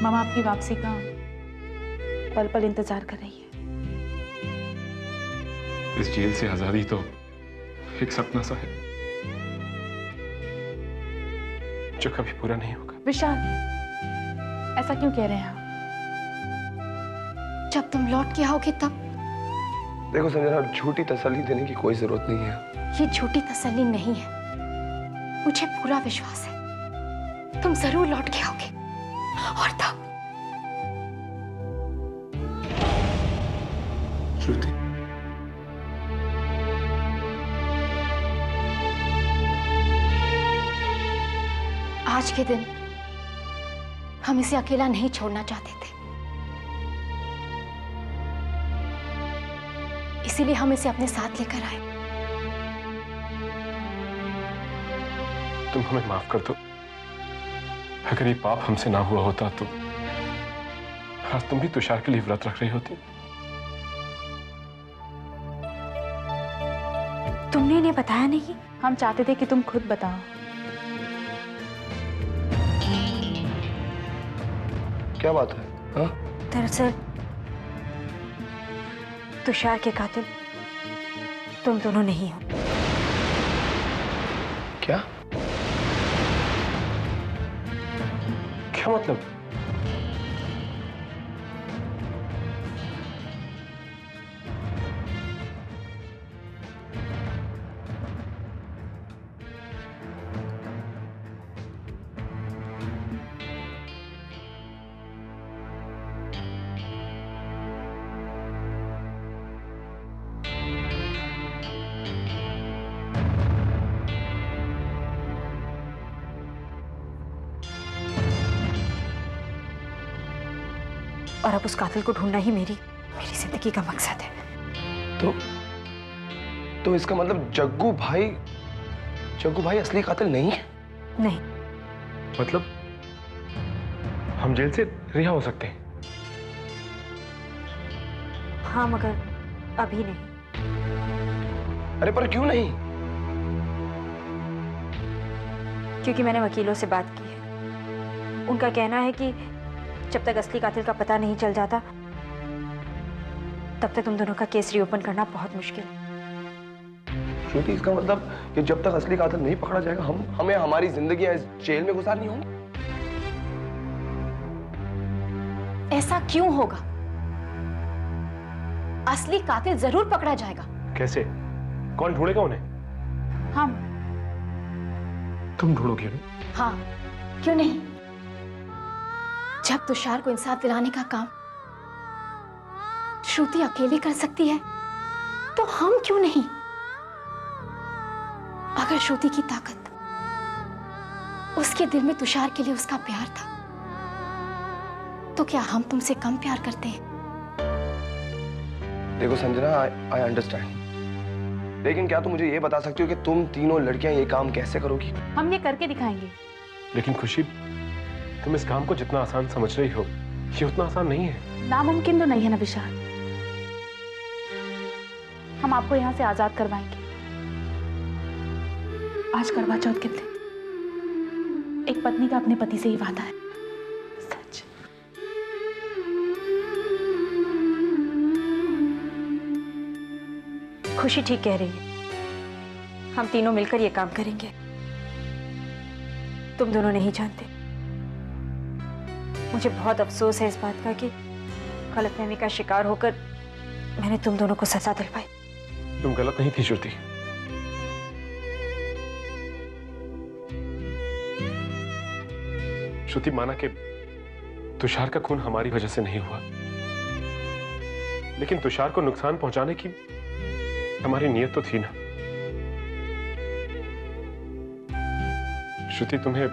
मामा आपकी वापसी का पल पल इंतजार कर रही है। इस जेल से आजादी तो एक सपना सा है जो कभी पूरा नहीं होगा। विशाल, ऐसा क्यों कह रहे हैं आप? जब तुम लौट के आओगे तब। देखो संजना, झूठी तसल्ली देने की कोई जरूरत नहीं है। ये झूठी तसल्ली नहीं है, मुझे पूरा विश्वास है तुम जरूर लौट के आओगे। और तब श्रुति, आज के दिन हम इसे अकेला नहीं छोड़ना चाहते थे, इसीलिए हम इसे अपने साथ लेकर आए। तुम हमें माफ कर दो। अगर ये पाप हमसे ना हुआ होता तो आज तुम भी तुषार के लिए व्रत रख रही होती। तुमने इन्हें बताया नहीं? हम चाहते थे कि तुम खुद बताओ। क्या बात है? हाँ? दरअसल तुषार के कातिल तुम दोनों नहीं हो। क्या? क्या मतलब? और अब उस कातिल को ढूंढना ही मेरी जिंदगी का मकसद है। तो इसका मतलब जग्गू भाई असली कातिल नहीं है? नहीं। मतलब हम जेल से रिहा हो सकते हैं? हाँ, मगर अभी नहीं। अरे पर क्यों नहीं? क्योंकि मैंने वकीलों से बात की है। उनका कहना है कि जब तक असली कातिल का पता नहीं चल जाता तब तक तुम दोनों का केस रीओपन करना बहुत मुश्किल है। श्रुति, इसका मतलब कि जब तक असली कातिल नहीं पकड़ा जाएगा हमें हमारी जिंदगी इस जेल में गुजारनी होगी? ऐसा क्यों होगा? असली कातिल जरूर पकड़ा जाएगा। कैसे? कौन ढूंढेगा उन्हें? हम। तुम ढूंढोगे उन्हें? हाँ, क्यों नहीं? जब तुषार को इंसाफ दिलाने का काम श्रुति अकेले कर सकती है तो हम क्यों नहीं? अगर श्रुति की ताकत उसके दिल में तुषार के लिए उसका प्यार था तो क्या हम तुमसे कम प्यार करते हैं? देखो संजना, आई अंडरस्टैंड, लेकिन क्या तुम मुझे ये बता सकती हो कि तुम तीनों लड़कियां ये काम कैसे करोगी? हम ये करके दिखाएंगे। लेकिन खुशी, तुम इस काम को जितना आसान समझ रही हो ये उतना आसान नहीं है। नामुमकिन तो नहीं है ना विशाल। हम आपको यहाँ से आजाद करवाएंगे। आज करवा चौथ के दिन एक पत्नी का अपने पति से ही वादा है। सच। खुशी ठीक कह रही है, हम तीनों मिलकर ये काम करेंगे। तुम दोनों नहीं जानते, मुझे बहुत अफसोस है इस बात का कि गलतफहमी का शिकार होकर मैंने तुम दोनों को सजा दिलवाई। तुम गलत नहीं थी श्रुति। श्रुति, माना कि तुषार का खून हमारी वजह से नहीं हुआ, लेकिन तुषार को नुकसान पहुंचाने की हमारी नीयत तो थी ना। श्रुति, तुम्हें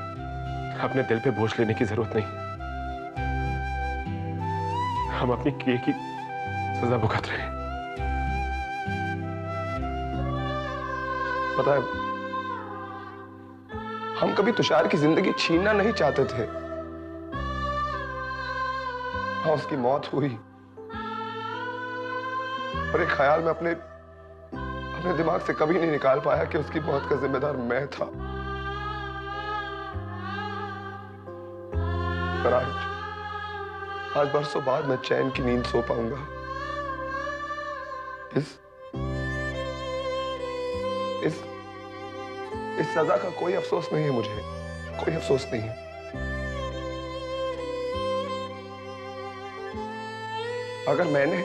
अपने दिल पे बोझ लेने की जरूरत नहीं। हम अपनी किए की सजा भुगत रहे हैं। पता है, हम कभी तुषार की जिंदगी छीनना नहीं चाहते थे। हाँ, उसकी मौत हुई और एक ख्याल में अपने दिमाग से कभी नहीं निकाल पाया कि उसकी मौत का जिम्मेदार मैं था। पर आज बरसों बाद मैं चैन की नींद सो पाऊंगा। इस सजा का कोई अफसोस नहीं है मुझे, कोई अफसोस नहीं है। अगर मैंने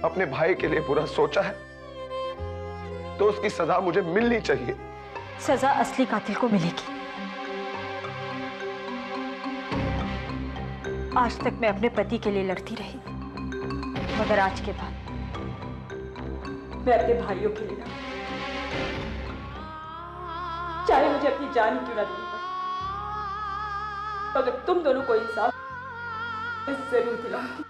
अपने भाई के लिए बुरा सोचा है तो उसकी सजा मुझे मिलनी चाहिए। सजा असली कातिल को मिलेगी। आज तक मैं अपने पति के लिए लड़ती रही, मगर आज के बाद मैं अपने भाइयों के लिए लड़ूंगी, चाहे मुझे अपनी जान ही क्यों ना देनी पड़े, मगर तुम दोनों को इंसाफ जरूर दिलाऊंगी।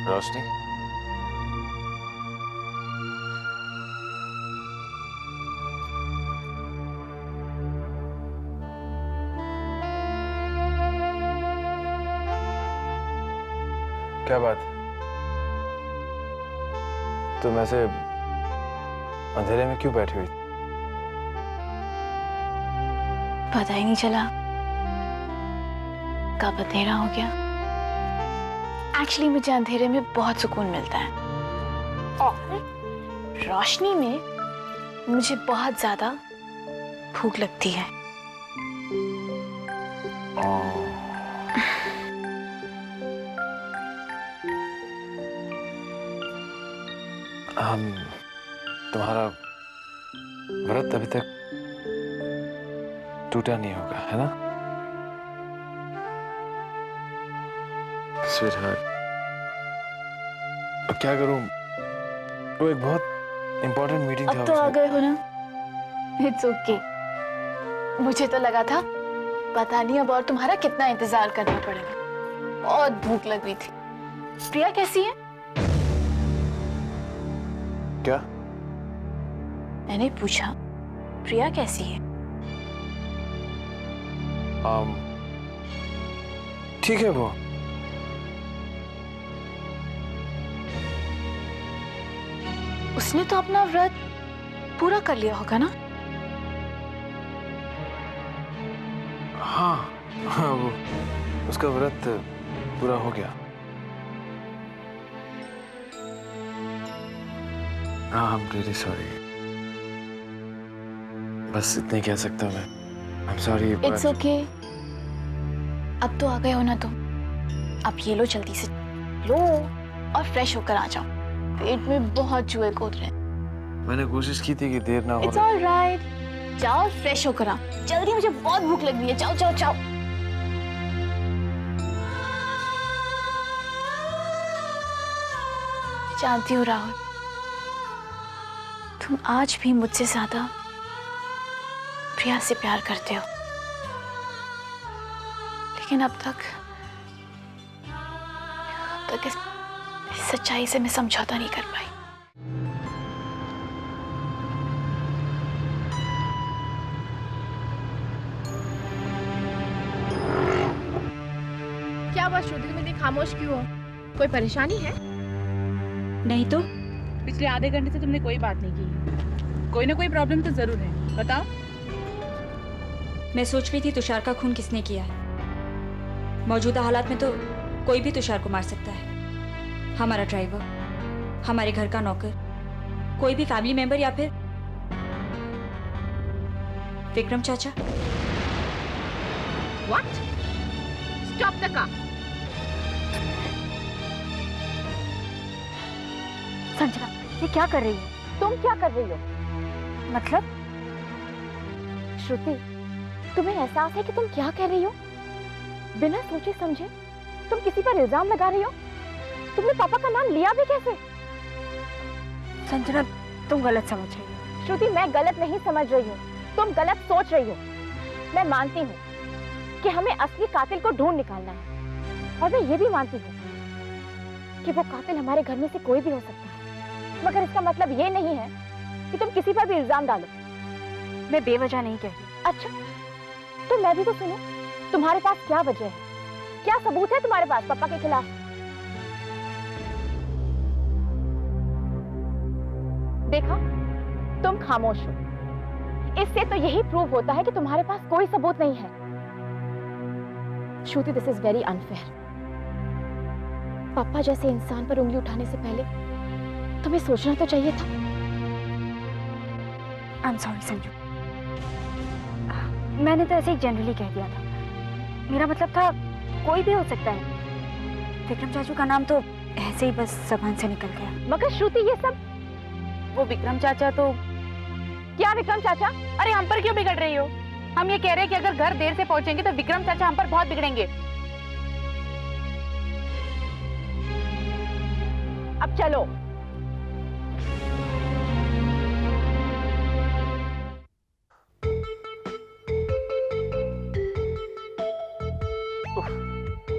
रोशनी, क्या बात? तुम ऐसे अंधेरे में क्यों बैठी हुई? पता ही नहीं चला कब अंधेरा हो गया। एक्चुअली मुझे अंधेरे में बहुत सुकून मिलता है और रोशनी में मुझे बहुत ज्यादा भूख लगती है। तुम्हारा व्रत अभी तक टूटा नहीं होगा, है ना? स्वीटहार्ट, अब क्या करूं? वो एक बहुत इंपॉर्टेंट मीटिंग था। अब तो आ गए हो ना? It's okay. मुझे तो लगा था पता नहीं अब और तुम्हारा कितना इंतजार करना पड़ेगा। बहुत भूख लग रही थी। प्रिया कैसी है? क्या? मैंने पूछा प्रिया कैसी है? ठीक है वो। उसने तो अपना व्रत पूरा कर लिया होगा ना? हाँ, वो उसका व्रत पूरा हो गया। हाँ, I'm really sorry। बस इतने कह सकता मैं। I'm sorry। It's okay। अब तो आ गए हो ना तुम। अब ये लो, जल्दी से लो और फ्रेश होकर आ जाओ। पेट में बहुत चूहे कूद रहे हैं। मैंने कोशिश की थी कि देर ना हो। It's all right। जाओ फ्रेश होकर आओ जल्दी, मुझे बहुत भूख लग रही है। जाओ जाओ जाओ। जानती हूँ राहुल, तुम आज भी मुझसे ज्यादा प्रिया से प्यार करते हो, लेकिन अब तक इस सच्चाई से मैं समझौता नहीं कर पाई। क्या हुआ श्रुति, तुम इतनी खामोश क्यों हो? कोई परेशानी है? नहीं तो पिछले आधे घंटे से तुमने कोई बात नहीं की। कोई ना कोई प्रॉब्लम तो जरूर है, बताओ। मैं सोच रही थी तुषार का खून किसने किया है। मौजूदा हालात में तो कोई भी तुषार को मार सकता है। हमारा ड्राइवर, हमारे घर का नौकर, कोई भी फैमिली मेंबर या फिर विक्रम चाचा। What? Stop the car। Sanjana, ये क्या कर रही हो? तुम क्या कर रही हो? मतलब? श्रुति, तुम्हें एहसास है कि तुम क्या कह रही हो? बिना सोचे समझे तुम किसी पर इल्जाम लगा रही हो। तुमने पापा का नाम लिया भी कैसे? संजना, तुम गलत समझ रही हो। श्रुति, मैं गलत नहीं समझ रही हूँ, तुम गलत सोच रही हो। मैं मानती हूँ कि हमें असली कातिल को ढूंढ निकालना है, और मैं ये भी मानती हूँ कि वो कातिल हमारे घर में से कोई भी हो सकता है, मगर इसका मतलब ये नहीं है कि तुम किसी पर भी इल्जाम डालो। मैं बेवजह नहीं कह रही। अच्छा, तो मैं भी तो सुनो, तुम्हारे पास क्या वजह है, क्या सबूत है तुम्हारे पास पापा के खिलाफ? देखा, तुम खामोश हो। इससे तो यही प्रूव होता है कि तुम्हारे पास कोई सबूत नहीं है। श्रुति, दिस इज वेरी अनफेयर। पापा जैसे इंसान पर उंगली उठाने से पहले तुम्हें सोचना तो चाहिए था। आई एम सॉरी संजू, मैंने तो ऐसे ही जनरली कह दिया था। मेरा मतलब था कोई भी हो सकता है। विक्रम चाचू का नाम तो ऐसे ही बस जबान से निकल गया। मगर श्रुति, ये सब वो विक्रम चाचा तो क्या? विक्रम चाचा, अरे हम पर क्यों बिगड़ रही हो? हम ये कह रहे हैं कि अगर घर देर से पहुंचेंगे तो विक्रम चाचा हम पर बहुत बिगड़ेंगे। अब चलो।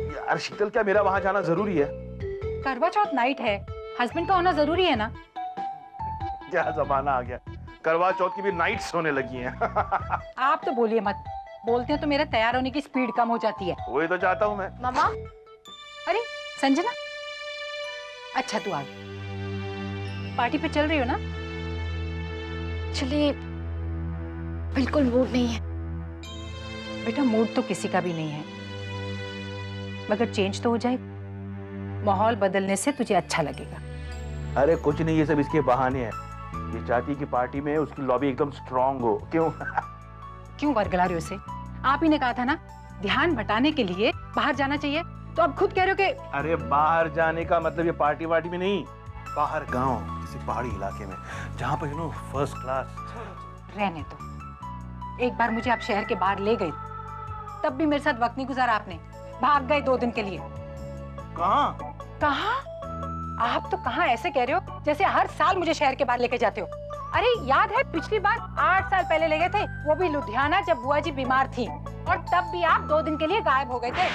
यार शीतल, क्या मेरा वहां जाना जरूरी है? करवा चौथ नाइट है, हस्बैंड का होना जरूरी है ना। क्या जमाना आ गया, करवा चौथ की भी नाइट्स होने लगी हैं। आप तो बोलिए मत, बोलते हैं तो मेरे तैयार होने की स्पीड कम हो जाती है। वही तो चाहता हूँ मैं। मामा, अरे संजना, अच्छा तू आ गई। पार्टी पे चल रही हो ना? चलिए, बिल्कुल मूड नहीं है। बेटा, मूड तो किसी का भी नहीं है, मगर चेंज तो हो जाए। माहौल बदलने से तुझे अच्छा लगेगा। अरे कुछ नहीं, ये सब इसके बहाने हैं। ये चाहती कि पार्टी में उसकी लॉबी एकदम स्ट्रांग हो। क्यों? क्यों वर्गला रहे हो उसे? आप ही ने कहा था ना, ध्यान बटाने के लिए बाहर जाना चाहिए, तो अब खुद कह रहे हो कि अरे बाहर जाने का मतलब ये पार्टी वार्टी में नहीं, बाहर गांव किसी पहाड़ी इलाके में, जहाँ पर फर्स्ट क्लास। रहने दो। एक बार मुझे आप शहर के बाहर ले गए, तब भी मेरे साथ वक्त नहीं गुजारा आपने। भाग गए 2 दिन के लिए। कहाँ? कहाँ? आप तो कहाँ ऐसे कह रहे हो जैसे हर साल मुझे शहर के बाहर लेके जाते हो। अरे याद है पिछली बार 8 साल पहले ले गए थे, वो भी लुधियाना, जब बुआ जी बीमार थी, और तब भी आप 2 दिन के लिए गायब हो गए थे।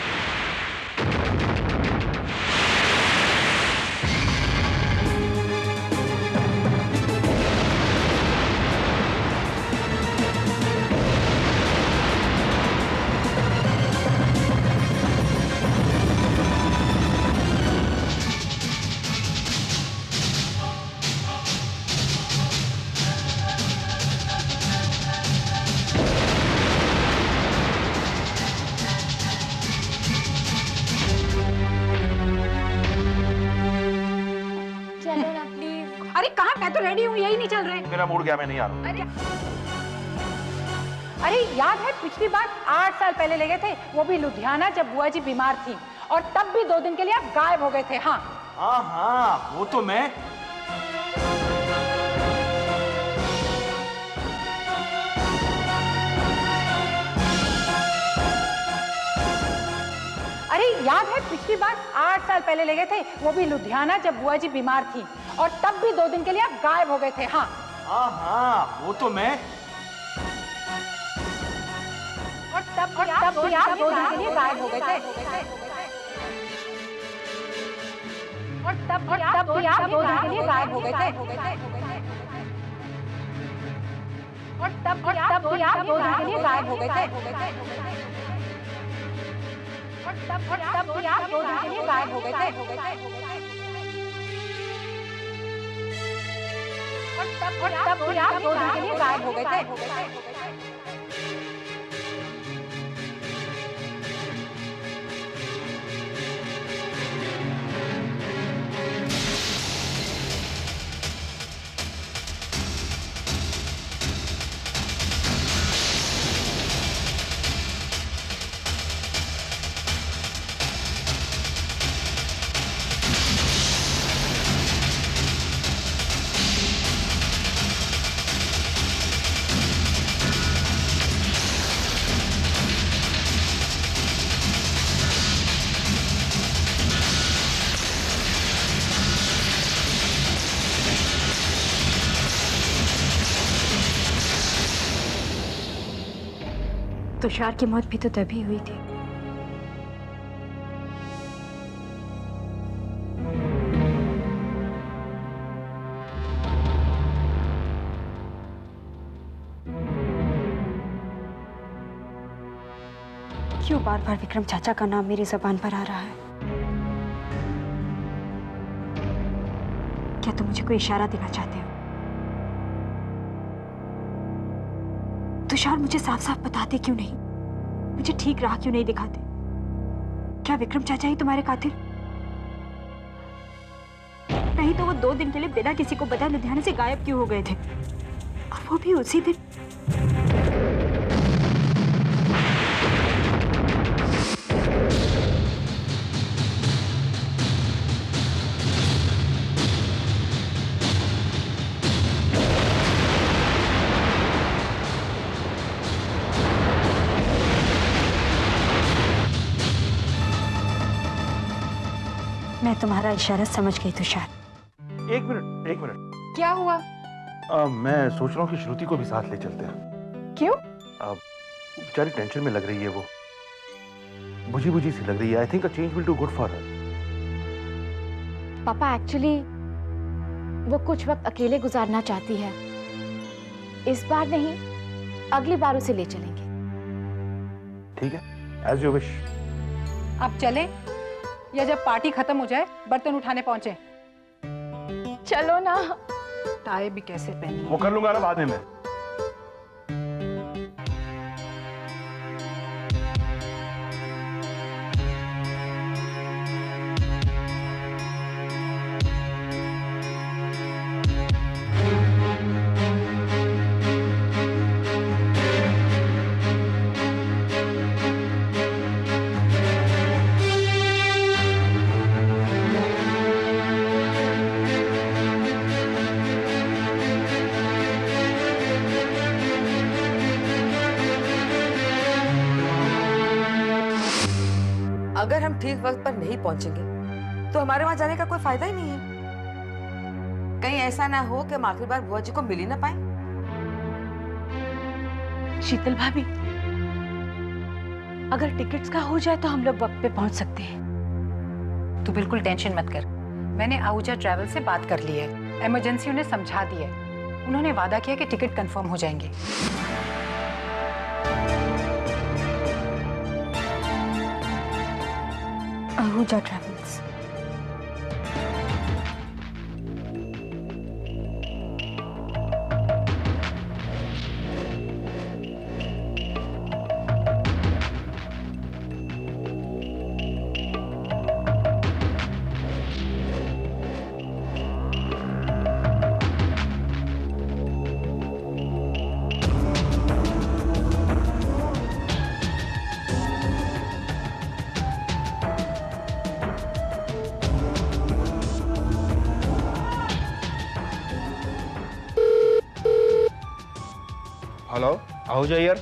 अरे कहाँ? मैं तो रेडी हूँ, यही नहीं चल रहे। मेरा मूड गया, मैं नहीं आ रहा। अरे याद है पिछली बार 8 साल पहले ले गए थे, वो भी लुधियाना, जब बुआ जी बीमार थी, और तब भी 2 दिन के लिए आप गायब हो गए थे। हाँ हाँ, वो तो मैं। अरे याद है पिछली बार 8 साल पहले ले गए थे, वो भी लुधियाना, जब बुआ जी बीमार थी, और तब भी 2 दिन के लिए आप गायब हो गए थे। हाँ हाँ, वो तो मैं। और तब भी आप 2 दिन के लिए गायब हो गए थे। और तब भी आप 2 दिन के लिए गायब हो गए थे। और तब भी आप 2 दिन के लिए गायब हो गए थे। और तब भी आप 2 दिन के लिए गायब हो गए थे। और तब भी आप 2 दिन के लिए गायब हो गए थे। तुषार की मौत भी तो तभी हुई थी क्यों बार बार विक्रम चाचा का नाम मेरी जुबान पर आ रहा है? क्या तुम मुझे कोई इशारा देना चाहते हो? तुषार, मुझे साफ साफ बताते क्यों नहीं? मुझे ठीक राह क्यों नहीं दिखाते? क्या विक्रम चाचा ही तुम्हारे कातिल? नहीं तो वो 2 दिन के लिए बिना किसी को बताए लुधियाना से गायब क्यों हो गए थे? और वो भी उसी दिन। मैं तुम्हारा इशारा समझ गई तुषार। एक मिनट। क्या हुआ? मैं सोच रहा हूँ कि श्रुति को भी साथ ले चलते हैं। क्यों? बेचारी टेंशन में लग रही है, वो बुझी बुझी सी लग रही है। I think a change will do good for her. पापा एक्चुअली वो कुछ वक्त अकेले गुजारना चाहती है। इस बार नहीं, अगली बार उसे ले चलेंगे। ठीक है, एज यू विश। अब चले या जब पार्टी खत्म हो जाए बर्तन उठाने पहुंचे? चलो ना। टाई भी कैसे पहनी? वो कर लूंगा ना बाद में मैं। अगर हम ठीक वक्त पर नहीं पहुंचेंगे तो हमारे वहां जाने का कोई फायदा ही नहीं है। कहीं ऐसा ना हो कि हम आखिरी बार बुआ जी को मिल ही ना पाए। शीतल भाभी, अगर टिकट्स का हो जाए तो हम लोग वक्त पे पहुंच सकते हैं। तू बिल्कुल टेंशन मत कर। मैंने आहूजा ट्रैवल से बात कर ली है। इमरजेंसी उन्हें समझा दी है। उन्होंने वादा किया कि टिकट कंफर्म हो जाएंगे। आहूजा ट्रैवल्स। हेलो, आहूजा यार।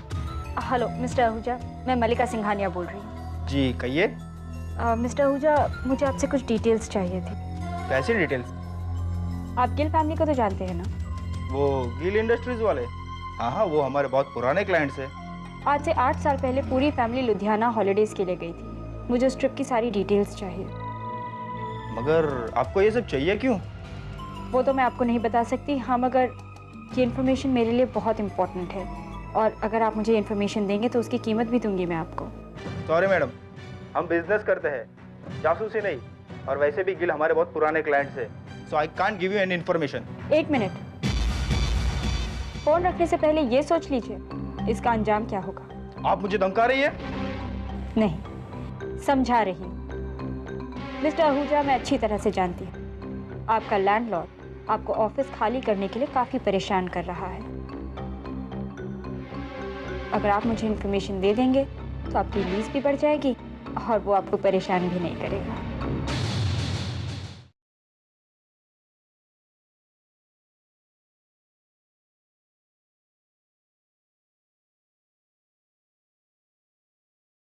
हेलो मिस्टर आहूजा, मैं मल्लिका सिंघानिया बोल रही हूँ। जी कहिए। मिस्टर आहूजा, मुझे आपसे कुछ डिटेल्स चाहिए थी। कैसी डिटेल्स? आप गिल फैमिली को तो जानते हैं ना? वो गिल इंडस्ट्रीज वाले? हाँ हाँ, वो हमारे बहुत पुराने क्लाइंट्स हैं। आज से 8 साल पहले पूरी फैमिली लुधियाना हॉलीडेज के लिए गई थी। मुझे उस ट्रिप की सारी डिटेल्स चाहिए। मगर आपको ये सब चाहिए क्यों? वो तो मैं आपको नहीं बता सकती। हाँ, मगर ये इन्फॉर्मेशन मेरे लिए बहुत इम्पोर्टेंट है और अगर आप मुझे इन्फॉर्मेशन देंगे तो उसकी कीमत भी दूंगी मैं आपको। सॉरी मैडम, हम बिजनेस करते हैं, जासूसी नहीं। और वैसे भी गिल हमारे बहुत पुराने क्लाइंट्स हैं, so I can't give you any information. 1 minute, phone रखने से पहले ये सोच लीजिए इसका अंजाम क्या होगा। आप मुझे धमका रही है? नहीं, समझा रही हूँ। मिस्टर आहूजा, मैं अच्छी तरह से जानती हूँ आपका लैंडलॉर्ड आपको ऑफिस खाली करने के लिए काफ़ी परेशान कर रहा है। अगर आप मुझे इन्फॉर्मेशन दे देंगे तो आपकी लीज भी बढ़ जाएगी और वो आपको परेशान भी नहीं करेगा।